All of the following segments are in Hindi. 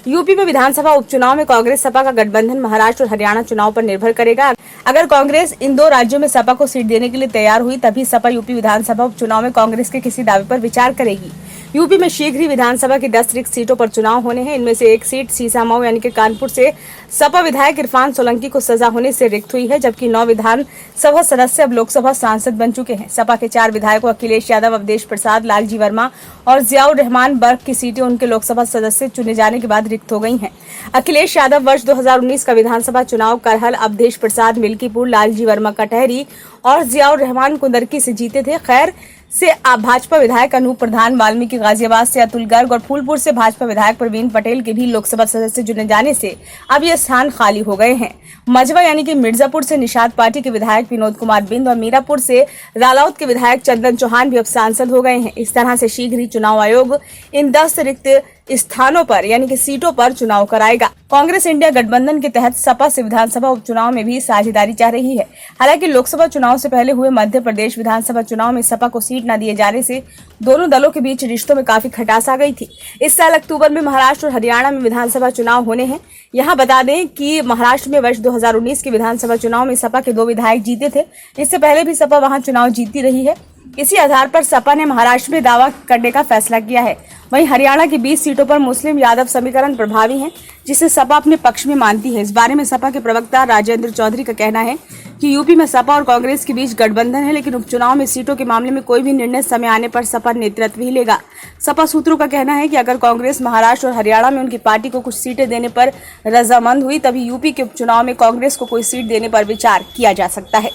यूपी में विधानसभा उपचुनाव में कांग्रेस सपा का गठबंधन महाराष्ट्र और हरियाणा चुनाव पर निर्भर करेगा। अगर कांग्रेस इन दो राज्यों में सपा को सीट देने के लिए तैयार हुई तभी सपा यूपी विधानसभा उपचुनाव में कांग्रेस के किसी दावे पर विचार करेगी। यूपी में शीघ्र ही विधानसभा की 10 रिक्त सीटों पर चुनाव होने हैं। इनमें से एक सीट सीसामऊ यानी कि कानपुर से सपा विधायक इरफान सोलंकी को सजा होने से रिक्त हुई है, जबकि 9 विधानसभा सदस्य अब लोकसभा सांसद बन चुके हैं। सपा के 4 विधायकों अखिलेश यादव, अवधेश प्रसाद, लालजी वर्मा और जियाउर रहमान बर्ग की सीटें उनके लोकसभा सदस्य चुने जाने के बाद रिक्त हो गई हैं। अखिलेश यादव वर्ष 2019 का विधानसभा चुनाव करहल, अवधेश प्रसाद मिल्कीपुर, लालजी वर्मा कटहरी और जियाउर रहमान कुंदरकी से जीते थे। खैर से भाजपा विधायक अनूप प्रधान, वाल्मीकि गाजियाबाद से अतुल गर्ग और फूलपुर से भाजपा विधायक प्रवीण पटेल के भी लोकसभा सदस्य चुने जाने से अब ये स्थान खाली हो गए हैं। मझवा यानी कि मिर्जापुर से निषाद पार्टी के विधायक विनोद कुमार बिंद और मीरापुर से रालौत के विधायक चंदन चौहान भी अब सांसद हो गए हैं। इस तरह से शीघ्र ही चुनाव आयोग इन 10 रिक्त स्थानों पर यानी कि सीटों पर चुनाव कराएगा। कांग्रेस इंडिया गठबंधन के तहत सपा से विधानसभा उपचुनाव में भी साझेदारी चाह रही है। हालांकि लोकसभा चुनाव से पहले हुए मध्य प्रदेश विधानसभा चुनाव में सपा को सीट न दिए जाने से दोनों दलों के बीच रिश्तों में काफी खटास आ गई थी। इस साल अक्टूबर में महाराष्ट्र और हरियाणा में विधानसभा चुनाव होने हैं। यहाँ बता दें कि महाराष्ट्र में वर्ष 2019 के विधानसभा चुनाव में सपा के 2 विधायक जीते थे। इससे पहले भी सपा वहां चुनाव जीतती रही है। इसी आधार पर सपा ने महाराष्ट्र में दावा करने का फैसला किया है। वहीं हरियाणा की 20 सीटों पर मुस्लिम यादव समीकरण प्रभावी है, जिसे सपा अपने पक्ष में मानती है। इस बारे में सपा के प्रवक्ता राजेंद्र चौधरी का कहना है कि यूपी में सपा और कांग्रेस के बीच गठबंधन है, लेकिन उपचुनाव में सीटों के मामले में कोई भी निर्णय समय आने पर सपा नेतृत्व ही लेगा। सपा सूत्रों का कहना है कि अगर कांग्रेस महाराष्ट्र और हरियाणा में उनकी पार्टी को कुछ सीटें देने पर रजामंद हुई तभी यूपी के उपचुनाव में कांग्रेस को कोई सीट देने पर विचार किया जा सकता है।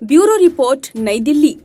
ब्यूरो रिपोर्ट, नई दिल्ली।